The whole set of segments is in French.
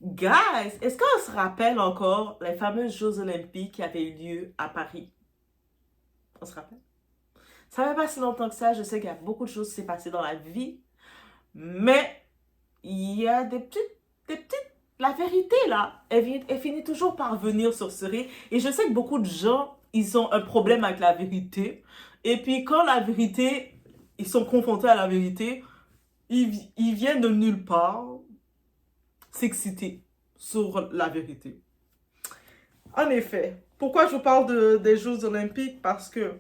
Guys, est-ce qu'on se rappelle encore les fameux Jeux Olympiques qui avaient eu lieu à Paris? On se rappelle? Ça fait pas si longtemps que ça. Je sais qu'il y a beaucoup de choses qui s'est passées dans la vie. Mais il y a la vérité là, elle finit toujours par venir sur ce. Et je sais que beaucoup de gens, ils ont un problème avec la vérité. Et puis quand la vérité, ils sont confrontés à la vérité, ils viennent de nulle part s'exciter sur la vérité. En effet, pourquoi je vous parle des Jeux Olympiques? Parce que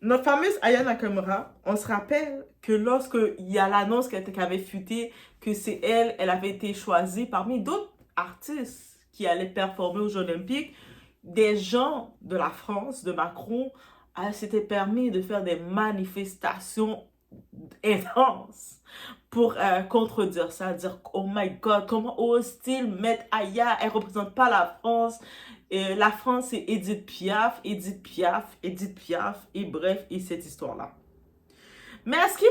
notre fameuse Aya Nakamura, on se rappelle que lorsque il y a l'annonce qui avait fuité, que c'est elle, elle avait été choisie parmi d'autres artistes qui allaient performer aux Jeux Olympiques, des gens de la France, de Macron, s'étaient permis de faire des manifestations intenses pour contredire ça, dire oh my god, comment ose-t-il mettre Aya, elle représente pas la France. La France, c'est Edith Piaf, Edith Piaf, Edith Piaf, et bref, et cette histoire-là. Mais à ce qui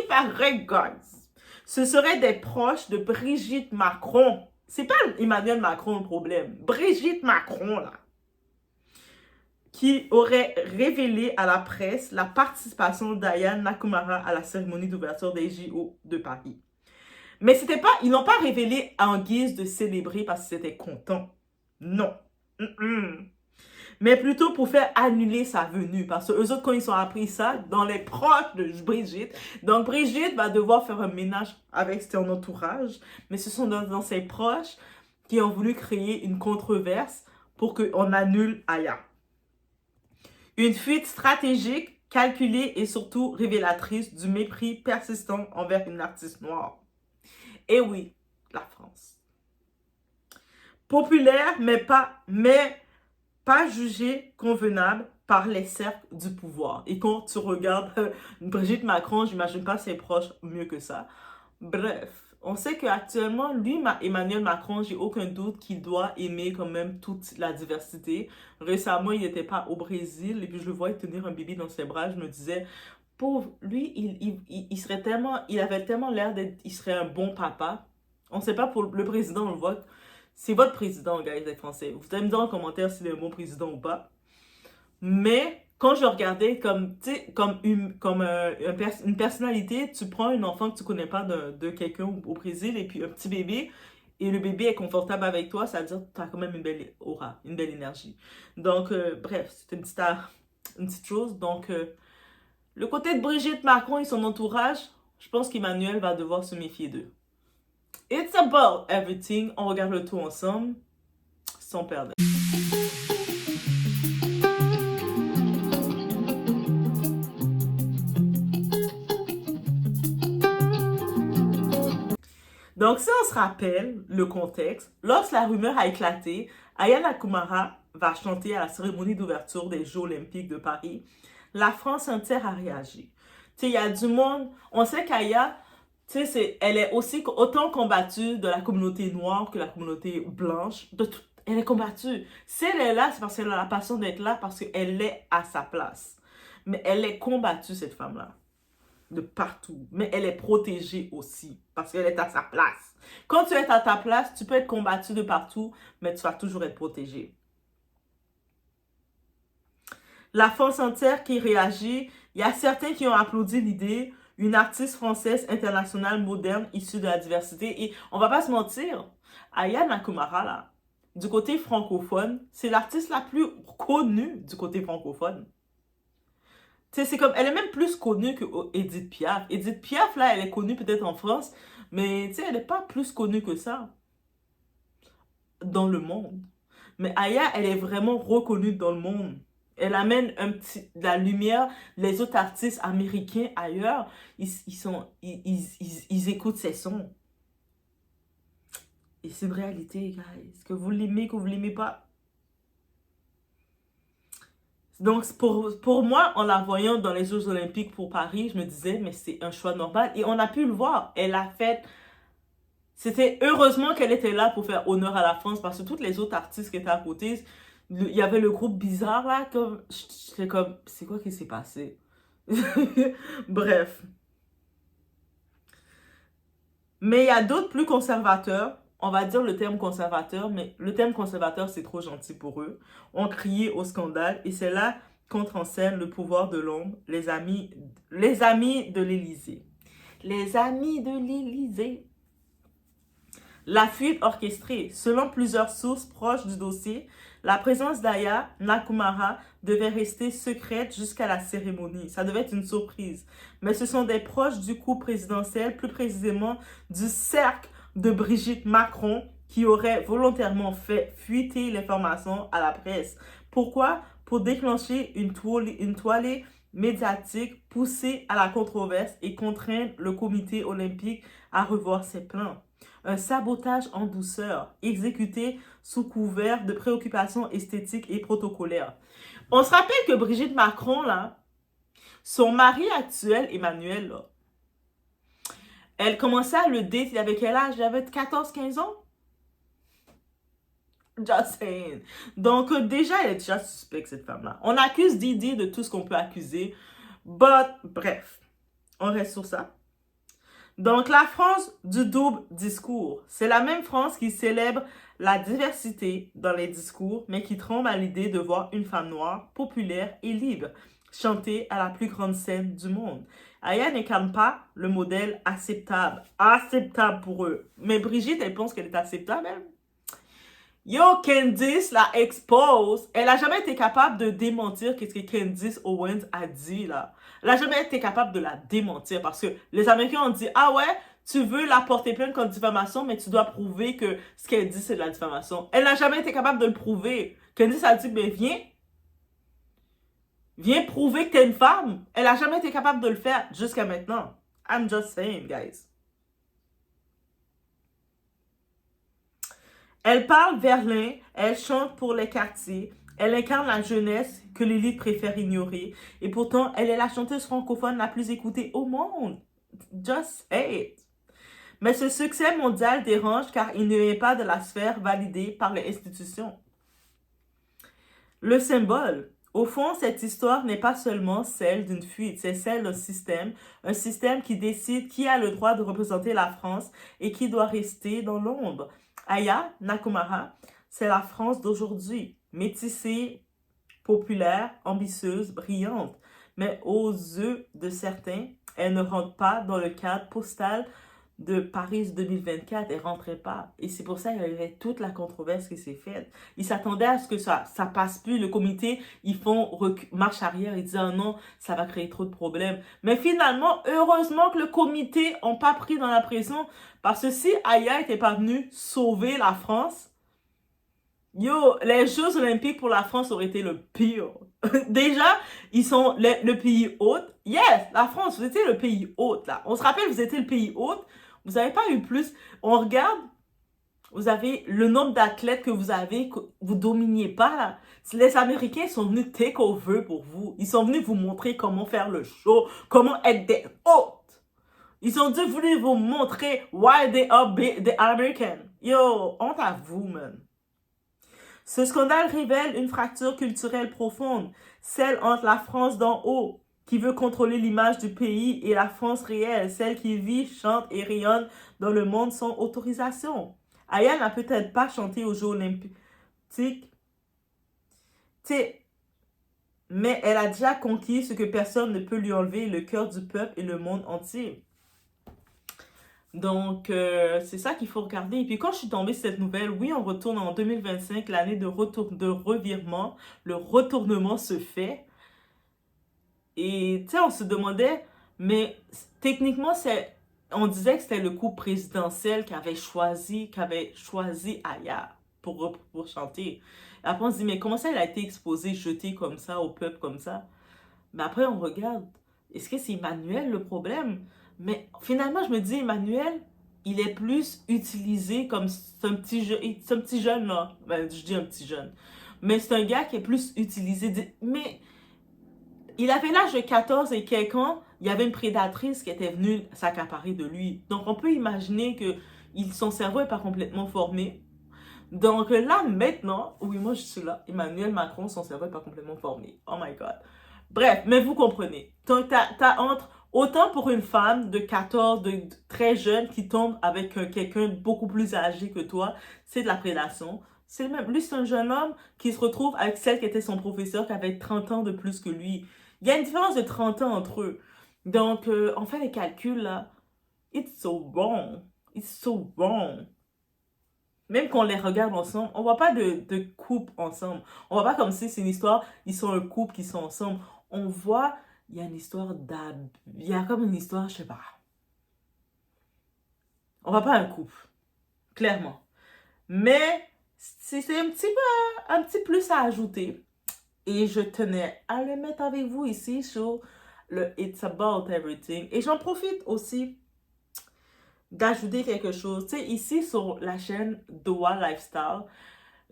paraît, guys, ce serait des proches de Brigitte Macron. C'est pas Emmanuel Macron le problème. Brigitte Macron, là, qui aurait révélé à la presse la participation d'Aya Nakamura à la cérémonie d'ouverture des JO de Paris. Mais c'était pas, ils n'ont pas révélé en guise de célébrer parce qu'ils étaient contents. Non. Mais plutôt pour faire annuler sa venue. Parce que eux autres, quand ils ont appris ça, dans les proches de Brigitte, donc Brigitte va devoir faire un ménage avec son entourage, mais ce sont dans ses proches qui ont voulu créer une controverse pour qu'on annule Aya. Une fuite stratégique, calculée et surtout révélatrice du mépris persistant envers une artiste noire. Et oui, la France. Populaire, mais pas jugée convenable par les cercles du pouvoir. Et quand tu regardes Brigitte Macron, j'imagine pas ses proches mieux que ça. Bref, on sait qu'actuellement, lui, Emmanuel Macron, j'ai aucun doute qu'il doit aimer quand même toute la diversité. Récemment, il n'était pas au Brésil et puis je le voyais tenir un bébé dans ses bras. Je me disais, pauvre, lui, il serait tellement, il avait tellement l'air d'être, il serait un bon papa. On ne sait pas pour le président, on le voit. C'est votre président, guys, les Français. Vous allez me dire en commentaire s'il est un bon président ou pas. Mais quand je regardais une personnalité, tu prends un enfant que tu connais pas de quelqu'un au Brésil et puis un petit bébé, et le bébé est confortable avec toi, ça veut dire que tu as quand même une belle aura, une belle énergie. Donc, bref, c'est une petite chose. Donc, le côté de Brigitte Macron et son entourage, je pense qu'Emmanuel va devoir se méfier d'eux. It's about everything. On regarde le tout ensemble, sans perdre. Donc, si on se rappelle le contexte, lorsque la rumeur a éclaté, Aya Nakamura va chanter à la cérémonie d'ouverture des Jeux Olympiques de Paris. La France entière a réagi. Tu sais, il y a du monde. On sait qu'Aya, tu sais, elle est aussi autant combattue de la communauté noire que la communauté blanche. Elle est combattue. Si elle est là, c'est parce qu'elle a la passion d'être là, parce qu'elle est à sa place. Mais elle est combattue, cette femme-là, de partout. Mais elle est protégée aussi, parce qu'elle est à sa place. Quand tu es à ta place, tu peux être combattu de partout, mais tu vas toujours être protégé. La France entière qui réagit, il y a certains qui ont applaudi l'idée, une artiste française internationale moderne issue de la diversité. Et on va pas se mentir, Aya Nakamura, là, du côté francophone, c'est l'artiste la plus connue du côté francophone. C'est comme, elle est même plus connue que Edith Piaf. Edith Piaf, là, elle est connue peut-être en France, mais elle n'est pas plus connue que ça dans le monde. Mais Aya, elle est vraiment reconnue dans le monde. Elle amène de la lumière. Les autres artistes américains ailleurs, ils écoutent ses sons. Et c'est une réalité, guys. Que vous l'aimez, que vous l'aimez pas. Donc, pour moi, en la voyant dans les Jeux Olympiques pour Paris, je me disais, mais c'est un choix normal. Et on a pu le voir. Elle a fait... C'était heureusement qu'elle était là pour faire honneur à la France, parce que toutes les autres artistes qui étaient à côté, il y avait le groupe bizarre là, comme... J'étais comme, c'est quoi qui s'est passé? Bref. Mais il y a d'autres plus conservateurs, on va dire le terme conservateur, mais le terme conservateur, c'est trop gentil pour eux, ont crié au scandale et c'est là qu'entre en scène le pouvoir de l'ombre, les amis de l'Élysée. Les amis de l'Élysée. La fuite orchestrée. Selon plusieurs sources proches du dossier, la présence d'Aya Nakamura devait rester secrète jusqu'à la cérémonie. Ça devait être une surprise. Mais ce sont des proches du couple présidentiel, plus précisément du cercle de Brigitte Macron, qui auraient volontairement fait fuiter l'information à la presse. Pourquoi? Pour déclencher une tollée médiatique, pousser à la controverse et contraindre le comité olympique à revoir ses plans. Un sabotage en douceur, exécuté sous couvert de préoccupations esthétiques et protocolaires. On se rappelle que Brigitte Macron, là, son mari actuel, Emmanuel, là, elle commençait à le date, il avait quel âge? Il avait 14-15 ans? Just saying. Donc, déjà, elle est déjà suspecte, cette femme-là. On accuse Didi de tout ce qu'on peut accuser. Bref, on reste sur ça. Donc, la France du double discours. C'est la même France qui célèbre la diversité dans les discours, mais qui tremble à l'idée de voir une femme noire, populaire et libre, chanter à la plus grande scène du monde. Aya n'incarne pas le modèle acceptable. Acceptable pour eux. Mais Brigitte, elle pense qu'elle est acceptable, elle. Yo, Candice la expose. Elle a jamais été capable de démentir qu'est-ce que Candice Owens a dit, là. Elle a jamais été capable de la démentir parce que les Américains ont dit, ah ouais, tu veux la porter plainte contre diffamation, mais tu dois prouver que ce qu'elle dit, c'est de la diffamation. Elle n'a jamais été capable de le prouver. Candice a dit, mais viens prouver que t'es une femme. Elle a jamais été capable de le faire jusqu'à maintenant. I'm just saying, guys. Elle parle Verlin, elle chante pour les quartiers, elle incarne la jeunesse que l'élite préfère ignorer. Et pourtant, elle est la chanteuse francophone la plus écoutée au monde. Just say it. Mais ce succès mondial dérange car il ne vient pas de la sphère validée par les institutions. Le symbole. Au fond, cette histoire n'est pas seulement celle d'une fuite, c'est celle d'un système. Un système qui décide qui a le droit de représenter la France et qui doit rester dans l'ombre. Aya Nakamura, c'est la France d'aujourd'hui, métissée, populaire, ambitieuse, brillante. Mais aux yeux de certains, elle ne rentre pas dans le cadre postal de Paris 2024, elle rentrait pas. Et c'est pour ça qu'il y avait toute la controverse qui s'est faite. Ils s'attendaient à ce que ça passe plus. Le comité, ils font marche arrière. Ils disent, ah non, ça va créer trop de problèmes. Mais finalement, heureusement que le comité n'a pas pris dans la pression. Parce que si Aya n'était pas venue sauver la France, yo, les Jeux Olympiques pour la France auraient été le pire. Déjà, ils sont le pays hôte. Yes, la France, vous étiez le pays hôte, là. On se rappelle, vous étiez le pays hôte. Vous n'avez pas eu plus. On regarde, vous avez le nombre d'athlètes que vous avez, que vous dominiez pas, là. Les Américains sont venus take over pour vous. Ils sont venus vous montrer comment faire le show, comment être des hôtes. Ils ont dû voulu vous montrer why they are the American. Yo, honte à vous, man. Ce scandale révèle une fracture culturelle profonde, celle entre la France d'en haut, qui veut contrôler l'image du pays, et la France réelle, celle qui vit, chante et rayonne dans le monde sans autorisation. Aya n'a peut-être pas chanté aux Jeux Olympiques, mais elle a déjà conquis ce que personne ne peut lui enlever, le cœur du peuple et le monde entier. Donc, c'est ça qu'il faut regarder. Et puis, quand je suis tombée sur cette nouvelle, oui, on retourne en 2025, l'année de revirement. Le retournement se fait. Et, tu sais, on se demandait, mais techniquement, on disait que c'était le couple présidentiel qui avait choisi Aya pour chanter. Et après, on se dit, mais comment ça, il a été exposé, jeté comme ça, au peuple comme ça? Mais après, on regarde, est-ce que c'est Emmanuel le problème? Mais finalement, je me dis, Emmanuel, il est plus utilisé comme c'est un petit jeune, là. Ben, je dis un petit jeune. Mais c'est un gars qui est plus utilisé. Mais il avait l'âge de 14 et quelques ans, il y avait une prédatrice qui était venue s'accaparer de lui. Donc, on peut imaginer que son cerveau n'est pas complètement formé. Donc là, maintenant, oui, moi je suis là, Emmanuel Macron, son cerveau n'est pas complètement formé. Oh my God. Bref, mais vous comprenez. Donc, t'as entre Autant pour une femme de 14, de très jeune qui tombe avec quelqu'un beaucoup plus âgé que toi, c'est de la prédation. C'est le même. Lui, c'est un jeune homme qui se retrouve avec celle qui était son professeur, qui avait 30 ans de plus que lui. Il y a une différence de 30 ans entre eux. Donc, on fait les calculs là. It's so wrong. It's so wrong. Même qu'on les regarde ensemble, on voit pas de couple ensemble. On voit pas comme si c'est une histoire, ils sont un couple qui sont ensemble. On voit, il y a une histoire d'abus. Il y a comme une histoire, je sais pas. On voit pas un couple, clairement. Mais c'est un petit plus à ajouter. Et je tenais à le mettre avec vous ici sur le It's About Everything. Et j'en profite aussi d'ajouter quelque chose. Tu sais, ici sur la chaîne Doa Lifestyle,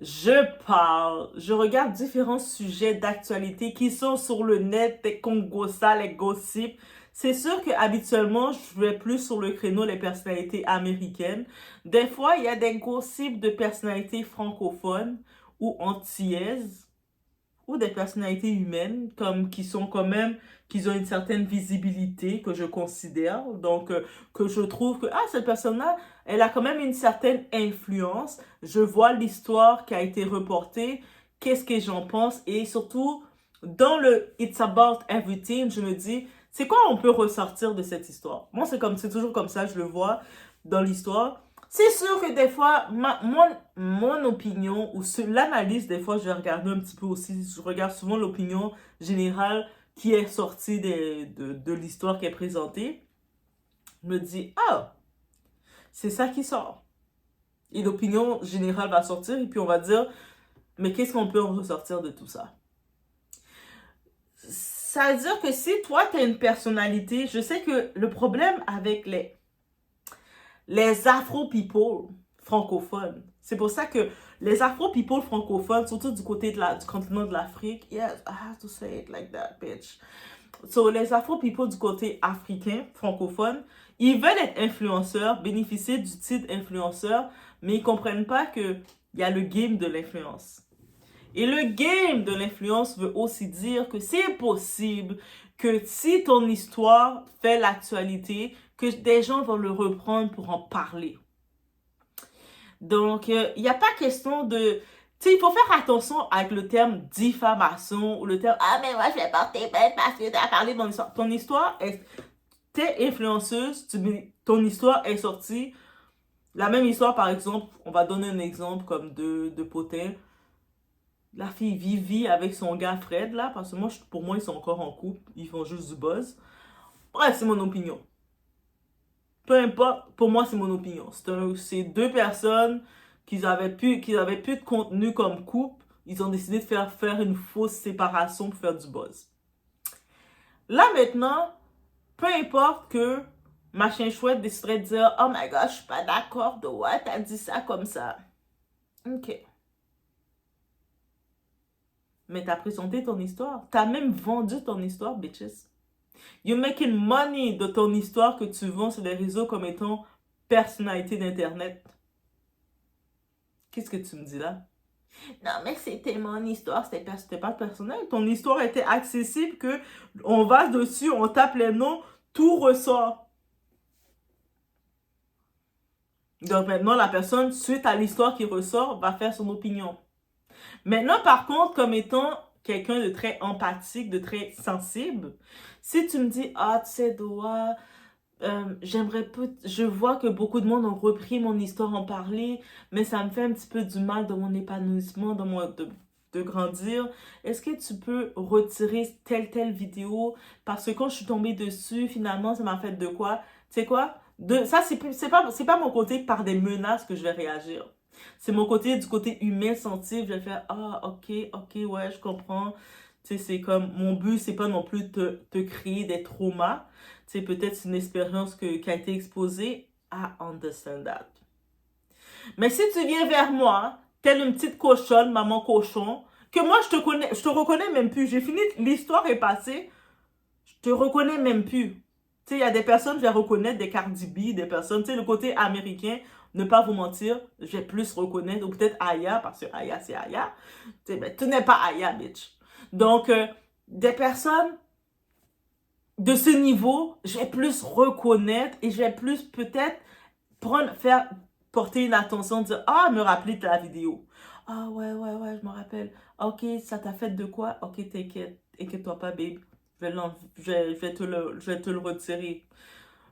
je regarde différents sujets d'actualité qui sont sur le net, des congosa, les gossips. C'est sûr que habituellement, je vais plus sur le créneau les personnalités américaines. Des fois, il y a des gossips de personnalités francophones ou antillaises ou des personnalités humaines comme qui sont quand même qui ont une certaine visibilité que je considère donc que je trouve que ah cette personne-là elle a quand même une certaine influence. Je vois l'histoire qui a été reportée, qu'est-ce que j'en pense et surtout dans le It's About Everything, je me dis c'est quoi on peut ressortir de cette histoire. Moi c'est toujours comme ça je le vois dans l'histoire. C'est sûr que des fois, mon opinion ou l'analyse, des fois, je vais regarder un petit peu aussi. Je regarde souvent l'opinion générale qui est sortie de l'histoire qui est présentée. Je me dis, ah, c'est ça qui sort. Et l'opinion générale va sortir et puis on va dire, mais qu'est-ce qu'on peut en ressortir de tout ça? Ça veut dire que si toi, tu as une personnalité, je sais que le problème avec les Afro-people francophones. C'est pour ça que les Afro-people francophones, surtout du côté du continent de l'Afrique, yes, I have to say it like that, bitch. So, les Afro-people du côté africain, francophone, ils veulent être influenceurs, bénéficier du titre influenceur, mais ils comprennent pas que il y a le game de l'influence. Et le game de l'influence veut aussi dire que c'est possible que si ton histoire fait l'actualité, que des gens vont le reprendre pour en parler. Donc, il n'y a pas question de... Tu sais, il faut faire attention avec le terme diffamation ou le terme « Ah, mais moi, je vais porter plainte parce que tu as parlé de mon histoire. » Ton histoire, t'es influenceuse, ton histoire est sortie. La même histoire, par exemple, on va donner un exemple comme de potin. La fille Vivi avec son gars Fred, là, parce que pour moi, ils sont encore en couple. Ils font juste du buzz. Bref, c'est mon opinion. Peu importe, pour moi, c'est mon opinion. C'est deux personnes qui avaient plus de contenu comme couple. Ils ont décidé de faire une fausse séparation pour faire du buzz. Là, maintenant, peu importe que machin chouette déciderait de dire « Oh my gosh, je suis pas d'accord, de what? T'as dit ça comme ça. » Ok. Mais t'as présenté ton histoire. T'as même vendu ton histoire, bitches. You're making money de ton histoire que tu vends sur les réseaux comme étant personnalité d'Internet. Qu'est-ce que tu me dis là? Non, mais c'était mon histoire, c'était pas personnel. Ton histoire était accessible que on va dessus, on tape les noms, tout ressort. Donc maintenant, la personne, suite à l'histoire qui ressort, va faire son opinion. Maintenant, par contre, comme étant quelqu'un de très empathique, de très sensible, si tu me dis, ah, tu sais, Doa, je vois que beaucoup de monde ont repris mon histoire, en parler, mais ça me fait un petit peu du mal dans mon épanouissement, de grandir. Est-ce que tu peux retirer telle vidéo? Parce que quand je suis tombée dessus, finalement, ça m'a fait de quoi? Tu sais quoi? Ça, c'est pas mon côté par des menaces que je vais réagir. C'est du côté humain, sensible. Je vais faire, ah, ok, ouais, je comprends. Tu sais, c'est comme, mon but, c'est pas non plus te créer des traumas. Tu sais, peut-être c'est une expérience qui a été exposée. I understand that. Mais si tu viens vers moi, telle une petite cochonne, maman cochon, que moi, je te reconnais même plus. J'ai fini, l'histoire est passée. Je te reconnais même plus. Tu sais, il y a des personnes, je vais reconnaître des Cardi B, des personnes, tu sais, le côté américain, ne pas vous mentir, je vais plus reconnaître, ou peut-être Aya, parce que Aya, c'est Aya. Tu sais, ben, tu n'es pas Aya, bitch. Donc, des personnes, de ce niveau, je vais plus reconnaître et je vais plus peut-être porter une attention, dire, ah, me rappeler de la vidéo. Ah, ouais, je me rappelle. Ok, ça t'a fait de quoi? Ok, t'inquiète, inquiète-toi pas, babe. Je vais te le retirer.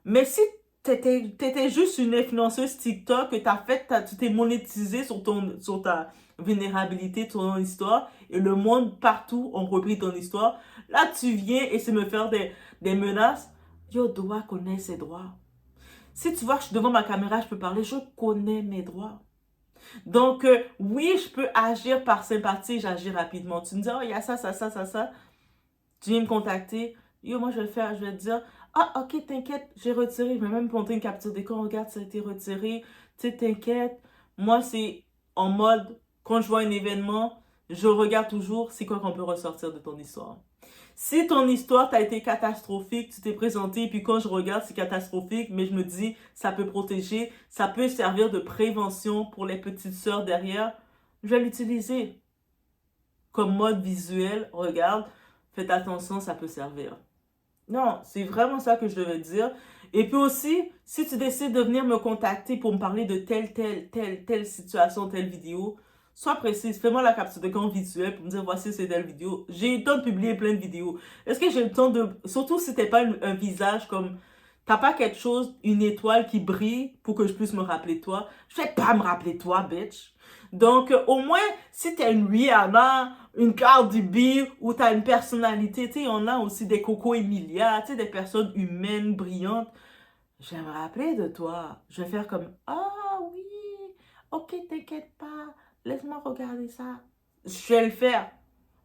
Mais si t'étais juste une influenceuse TikTok, que tu t'es monétisé sur ta vulnérabilité, ton histoire, et le monde partout ont repris ton histoire, là tu viens et c'est me faire des menaces. Yo, dois connaître ses droits. Si tu vois que je suis devant ma caméra, je peux parler, je connais mes droits. Donc, oui, je peux agir par sympathie, j'agis rapidement. Tu me dis, oh, il y a ça. Tu viens me contacter. Yo, moi, je vais le faire. Je vais te dire, ah, ok, t'inquiète, j'ai retiré. Je vais même monter une capture d'écran. Regarde, ça a été retiré. Tu sais, t'inquiète. Moi, c'est en mode, quand je vois un événement, je regarde toujours c'est quoi qu'on peut ressortir de ton histoire. Si ton histoire t'a été catastrophique, tu t'es présenté, puis quand je regarde, c'est catastrophique, mais je me dis, ça peut protéger, ça peut servir de prévention pour les petites sœurs derrière, je vais l'utiliser comme mode visuel. Regarde, faites attention, ça peut servir. Non, c'est vraiment ça que je devais dire. Et puis aussi, si tu décides de venir me contacter pour me parler de telle situation, telle vidéo, sois précise. Fais-moi la capture d'écran visuelle pour me dire voici c'est telle vidéo. J'ai eu le temps de publier plein de vidéos. Est-ce que j'ai le temps de... Surtout si t'es pas un visage comme... T'as pas quelque chose, une étoile qui brille pour que je puisse me rappeler de toi. Je vais pas me rappeler de toi, bitch. Donc, au moins, si t'es une Rihanna, une Cardi B, ou t'as une personnalité, tu sais, on a aussi des Coco Emilia, tu sais, des personnes humaines, brillantes. Je vais me rappeler de toi. Je vais faire comme, ah oui, ok, t'inquiète pas, laisse-moi regarder ça. Je vais le faire.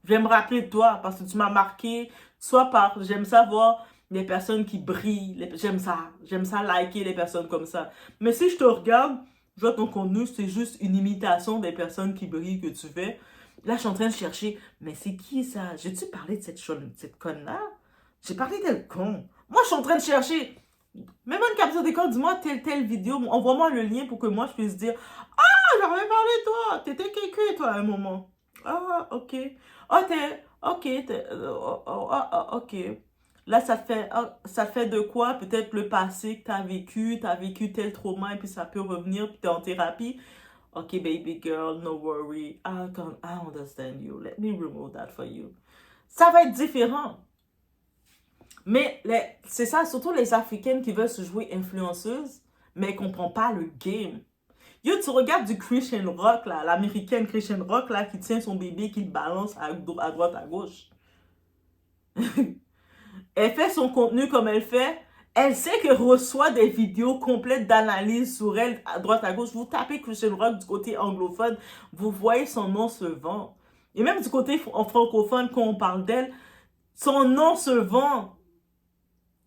Je vais me rappeler de toi parce que tu m'as marqué, soit par, j'aime ça voir les personnes qui brillent, j'aime ça liker les personnes comme ça. Mais si je te regarde, je vois ton contenu, c'est juste une imitation des personnes qui brillent que tu fais. Là, je suis en train de chercher, mais c'est qui ça? J'ai-tu parlé de cette conne-là? J'ai parlé d'elle con. Moi, je suis en train de chercher. Même une capture d'écran, dis-moi telle vidéo, envoie-moi le lien pour que moi je puisse dire, ah, j'avais parlé de toi, t'étais quelqu'un toi à un moment. Ah, ok. Ah, ok. Là, ça te fait de quoi? Peut-être le passé que t'as vécu tel trauma et puis ça peut revenir, puis t'es en thérapie. Ok, baby girl, no worry. I understand you. Let me remove that for you. Ça va être différent. Mais c'est ça, surtout les Africaines qui veulent se jouer influenceuses, mais elles ne comprennent pas le game. Yo, tu regardes du Christian Rock, là, l'américaine Christian Rock, là, qui tient son bébé, qui le balance à droite, à gauche. Elle fait son contenu comme elle fait. Elle sait qu'elle reçoit des vidéos complètes d'analyse sur elle, à droite, à gauche. Vous tapez Christian Rock du côté anglophone, vous voyez son nom se vend. Et même du côté francophone, quand on parle d'elle, son nom se vend.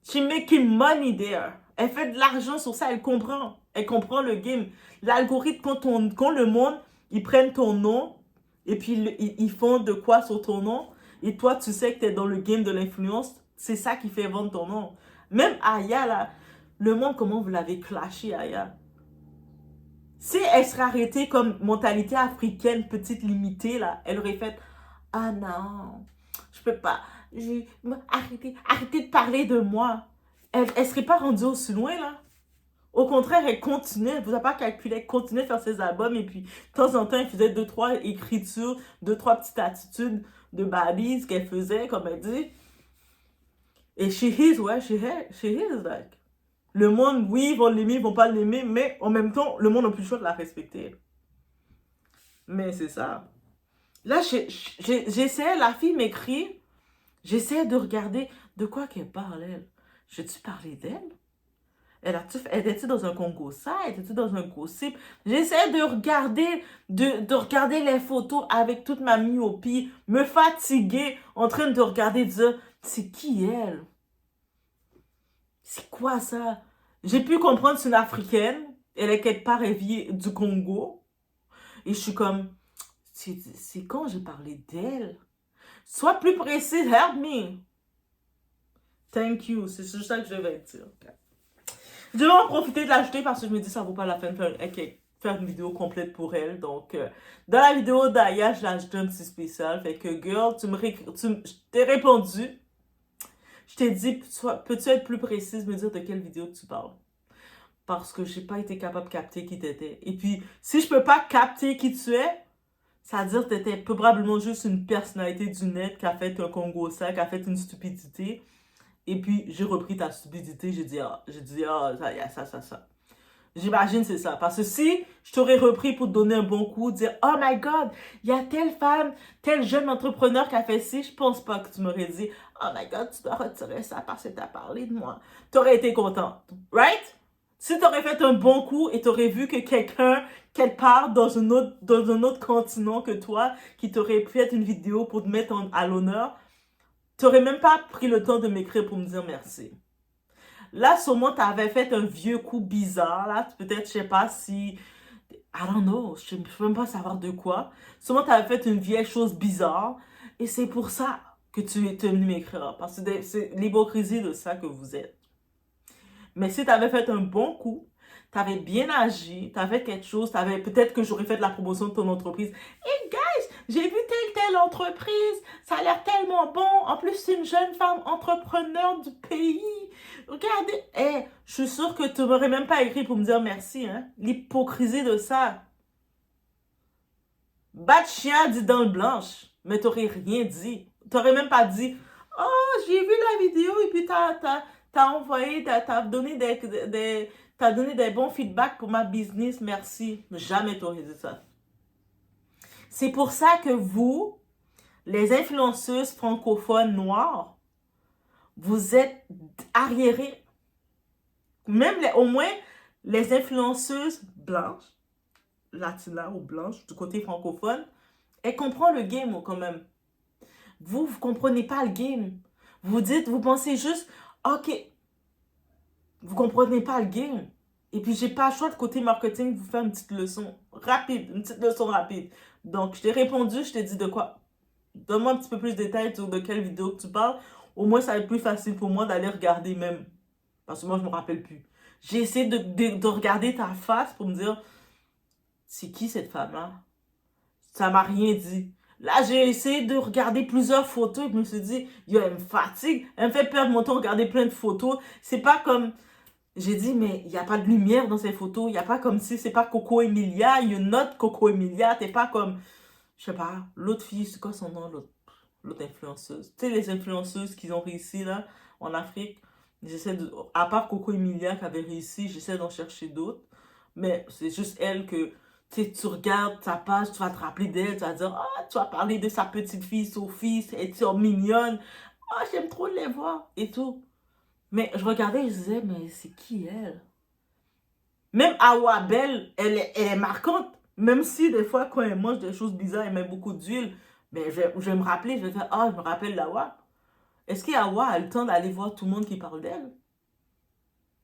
She making money there. Elle fait de l'argent sur ça, elle comprend. Elle comprend le game. L'algorithme, quand le monde, ils prennent ton nom et puis ils font de quoi sur ton nom. Et toi, tu sais que tu es dans le game de l'influence. C'est ça qui fait vendre ton nom. Même Aya, là, le monde, comment vous l'avez clashé, Aya? Si elle serait arrêtée comme mentalité africaine, petite limitée, là, elle aurait fait, ah non, je peux pas. Arrêtez de parler de moi. Elle serait pas rendue aussi loin, là. Au contraire, elle continuait, elle ne vous a pas calculé, elle continuait de faire ses albums et puis de temps en temps, elle faisait 2, 3 écritures, 2, 3 petites attitudes de baddies qu'elle faisait, comme elle dit. Et she is, ouais, she is, like. Le monde, oui, ils vont l'aimer, ils vont pas l'aimer, mais en même temps, le monde n'a plus le choix de la respecter. Mais c'est ça. Là, j'essaie, la fille m'écrit, j'essaie de regarder de quoi qu'elle parle, elle. J'ai-tu parlé d'elle? Elle était dans un Congo ça? Elle était dans un gossip? J'essaie de regarder les photos avec toute ma myopie, me fatiguer, en train de regarder, de dire, c'est qui elle? C'est quoi ça? J'ai pu comprendre c'est une Africaine, elle est quelque part, elle vit du Congo, et je suis comme, c'est quand j'ai parlé d'elle? Sois plus précis, help me. Thank you, c'est juste ça que je vais dire. Je vais en profiter de l'ajouter parce que je me dis ça vaut pas la peine de faire une vidéo complète pour elle. Donc, dans la vidéo d'Aya, je l'ai ajouté un petit spécial. Fait que, girl, je t'ai répondu. Je t'ai dit, peux-tu être plus précise, me dire de quelle vidéo tu parles? Parce que j'ai pas été capable de capter qui t'étais. Et puis, si je peux pas capter qui tu es, ça veut dire que t'étais probablement juste une personnalité du net qui a fait un Congo ça, qui a fait une stupidité. Et puis, j'ai repris ta stupidité, j'ai dit, ça, y a ça. J'imagine c'est ça. Parce que si je t'aurais repris pour te donner un bon coup, dire, oh my God, il y a telle femme, tel jeune entrepreneur qui a fait ci, je pense pas que tu m'aurais dit, oh my God, tu dois retirer ça parce que t'as parlé de moi. T'aurais été contente, right? Si t'aurais fait un bon coup et t'aurais vu que quelqu'un, quelque part dans un autre continent que toi, qui t'aurait fait une vidéo pour te mettre à l'honneur, t'aurais même pas pris le temps de m'écrire pour me dire merci. Là, sûrement, t'avais fait un vieux coup bizarre, là. Peut-être, je sais pas si... I don't know. Je peux même pas savoir de quoi. Sûrement, t'avais fait une vieille chose bizarre. Et c'est pour ça que tu es venu m'écrire. Parce que c'est l'hypocrisie de ça que vous êtes. Mais si t'avais fait un bon coup, t'avais bien agi, t'avais quelque chose, peut-être que j'aurais fait de la promotion de ton entreprise. Hey guys, j'ai vu telle entreprise, ça a l'air tellement bon. En plus, c'est une jeune femme entrepreneur du pays. Regardez, je suis sûre que tu m'aurais même pas écrit pour me dire merci, hein. L'hypocrisie de ça. Bat de chien dit dans le blanche, mais t'aurais rien dit. T'aurais même pas dit, oh, j'ai vu la vidéo et puis t'as envoyé, t'as donné t'as donné des bons feedbacks pour ma business, merci. Jamais t'aurais dit ça. C'est pour ça que vous, les influenceuses francophones noires, vous êtes arriérés. Même au moins, les influenceuses blanches, latinas ou blanches, du côté francophone, elles comprennent le game quand même. Vous comprenez pas le game. Vous pensez juste, ok, vous comprenez pas le game. Et puis, j'ai pas le choix de côté marketing vous faire une petite leçon rapide. Donc, je t'ai répondu, je t'ai dit de quoi. Donne-moi un petit peu plus de détails sur de quelle vidéo tu parles. Au moins, ça va être plus facile pour moi d'aller regarder même. Parce que moi, je me rappelle plus. J'ai essayé de regarder ta face pour me dire, c'est qui cette femme-là? Ça m'a rien dit. Là, j'ai essayé de regarder plusieurs photos et je me suis dit, yo, elle me fatigue. Elle me fait perdre mon temps à regarder plein de photos. C'est pas comme... J'ai dit, mais il n'y a pas de lumière dans ces photos. Il n'y a pas comme si c'est pas Coco Emilia. You're not Coco Emilia. T'es pas comme... Je sais pas, l'autre fille, c'est quoi son nom, l'autre influenceuse? Tu sais, les influenceuses qui ont réussi, là, en Afrique. À part Coco Emilia qui avait réussi, j'essaie d'en chercher d'autres. Mais c'est juste elle que... Tu regardes sa page, tu vas te rappeler d'elle, tu vas dire, ah, tu vas parler de sa petite fille Sophie, elle est mignonne. Ah, j'aime trop les voir et tout. Mais je regardais et je disais, mais c'est qui elle? Même Awa Belle, elle est marquante. Même si des fois, quand elle mange des choses bizarres, elle met beaucoup d'huile. Mais je vais me rappeler, je vais faire, ah, je me rappelle d'Awa. Est-ce qu'Awa a le temps d'aller voir tout le monde qui parle d'elle?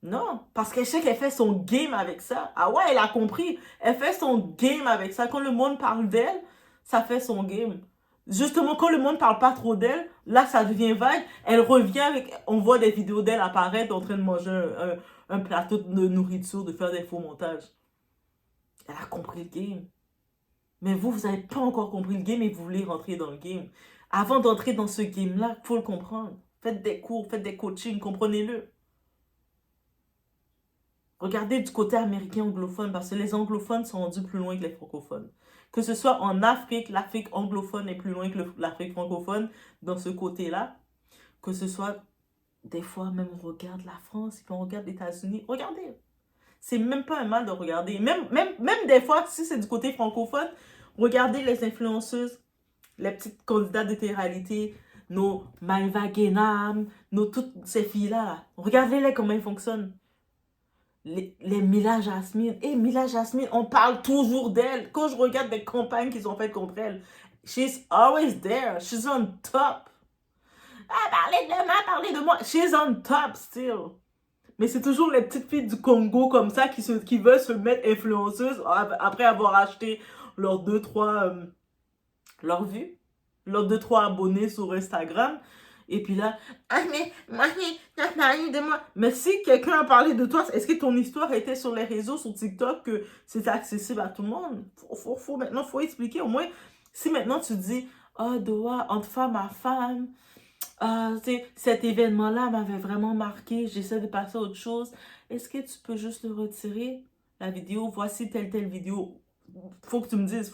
Non, parce qu'elle sait qu'elle fait son game avec ça. Ah ouais, elle a compris. Elle fait son game avec ça. Quand le monde parle d'elle, ça fait son game. Justement, quand le monde parle pas trop d'elle, là, ça devient vague. Elle revient avec... On voit des vidéos d'elle apparaître en train de manger un plateau de nourriture, de faire des faux montages. Elle a compris le game. Mais vous n'avez pas encore compris le game et vous voulez rentrer dans le game. Avant d'entrer dans ce game-là, il faut le comprendre. Faites des cours, faites des coachings, comprenez-le. Regardez du côté américain anglophone, parce que les anglophones sont rendus plus loin que les francophones. Que ce soit en Afrique, l'Afrique anglophone est plus loin que l'Afrique francophone dans ce côté-là. Que ce soit, des fois, même on regarde la France et puis on regarde les États-Unis. Regardez. C'est même pas un mal de regarder. Même des fois, si c'est du côté francophone, regardez les influenceuses, les petites candidates de télé-réalité, nos Maïva Genam, toutes ces filles-là. Regardez-les comment elles fonctionnent. Les Mila Jasmine. Et Mila Jasmine, on parle toujours d'elle. Quand je regarde des campagnes qu'ils ont faites contre elle, she's always there. She's on top. Ah, parlez de moi. She's on top still. Mais c'est toujours les petites filles du Congo comme ça qui veulent se mettre influenceuses après avoir acheté leurs 2-3 leurs vues, leurs 2-3 abonnés sur Instagram. Et puis là, ah mais, t'as parlé de moi. Mais si quelqu'un a parlé de toi, est-ce que ton histoire était sur les réseaux, sur TikTok, que c'est accessible à tout le monde? Maintenant, faut expliquer. Au moins, si maintenant tu dis, oh, Doa, entre femme à femme, Ah, tu sais, cet événement-là m'avait vraiment marqué, j'essaie de passer à autre chose. Est-ce que tu peux juste le retirer, la vidéo? Voici telle vidéo. Faut que tu me dises,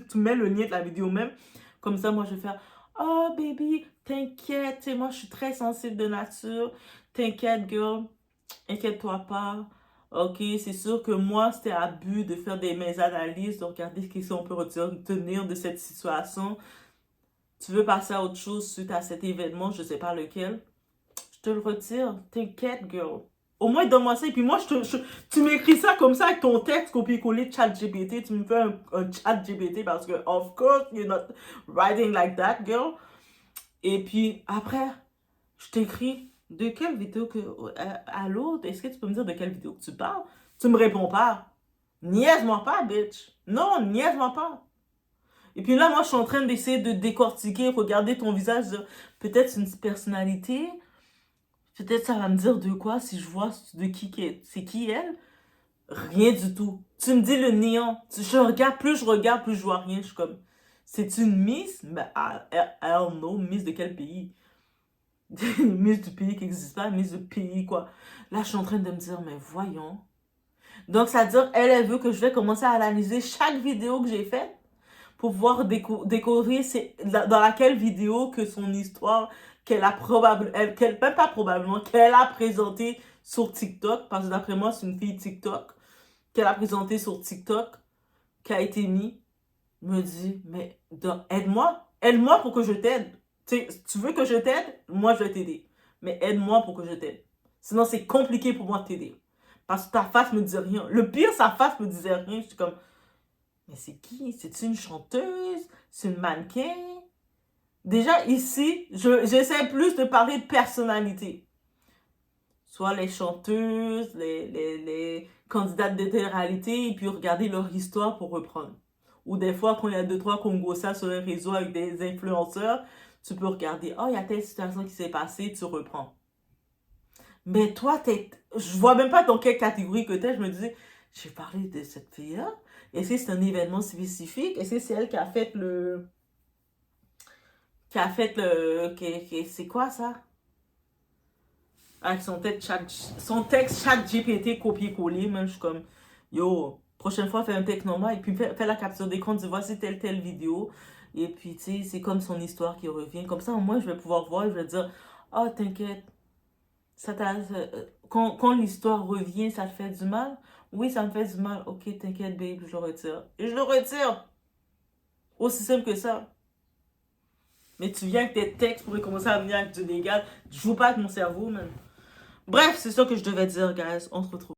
tu mets le lien de la vidéo même. Comme ça, moi, je vais faire, oh, baby, t'inquiète, tu sais, moi, je suis très sensible de nature. T'inquiète, girl, inquiète-toi pas. Ok, c'est sûr que moi, c'était abus de faire mes analyses, de regarder ce qu'on peut retenir de cette situation. Tu veux passer à autre chose suite à cet événement, je sais pas lequel. Je te le retire. T'inquiète, girl. Au moins, donne-moi ça. Et puis moi, tu m'écris ça comme ça avec ton texte copier-coller chat GPT. Tu me fais un chat GPT parce que, of course, you're not writing like that, girl. Et puis après, je t'écris de quelle vidéo que. À l'autre, est-ce que tu peux me dire de quelle vidéo que tu parles? Tu me réponds pas. Niaise-moi pas, bitch. Non, niaise-moi pas. Et puis là, moi, je suis en train d'essayer de décortiquer, regarder ton visage. Peut-être une personnalité. Peut-être ça va me dire de quoi si je vois de c'est qui elle. Rien du tout. Tu me dis le néant. Je regarde, plus je vois rien. Je suis comme, c'est une Miss? Mais I don't know. Miss de quel pays? Miss du pays qui n'existe pas, Miss du pays quoi. Là, je suis en train de me dire, mais voyons. Donc, ça veut dire, elle veut que je vais commencer à analyser chaque vidéo que j'ai faite pour pouvoir découvrir dans laquelle vidéo que son histoire qu'elle a même pas probablement, qu'elle a présentée sur TikTok, parce que d'après moi, c'est une fille TikTok, qu'elle a présentée sur TikTok, qui a été mise, me dit, mais aide-moi pour que je t'aide. Tu veux que je t'aide? Moi, je vais t'aider. Mais aide-moi pour que je t'aide. Sinon, c'est compliqué pour moi de t'aider. Parce que ta face me dit rien. Le pire, sa face me disait rien. Je suis comme, mais c'est qui? C'est une chanteuse? C'est une mannequin? Déjà, ici, j'essaie plus de parler de personnalité. Soit les chanteuses, les candidates de télé-réalité, et puis regarder leur histoire pour reprendre. Ou des fois, quand il y a 2-3 Congossas sur les réseaux avec des influenceurs, tu peux regarder, oh, il y a telle situation qui s'est passée, tu reprends. Mais toi, je vois même pas dans quelle catégorie que t'es. Je me disais, j'ai parlé de cette fille-là. Est-ce que c'est un événement spécifique? Est-ce que c'est elle qui a fait c'est quoi ça? Avec son texte chat GPT copier-coller, même je suis comme, yo, prochaine fois, fais un texte normal et puis fais la capture d'écran, tu vois, c'est telle vidéo. Et puis, tu sais, c'est comme son histoire qui revient. Comme ça, au moins, je vais pouvoir voir et je vais dire, oh, t'inquiète, quand l'histoire revient, ça te fait du mal? Oui, ça me fait du mal. Ok, t'inquiète, babe, je le retire. Et je le retire. Aussi simple que ça. Mais tu viens avec tes textes pour commencer à venir avec du légal. Je joue pas avec mon cerveau, man. Bref, c'est ça que je devais dire, guys. On se retrouve.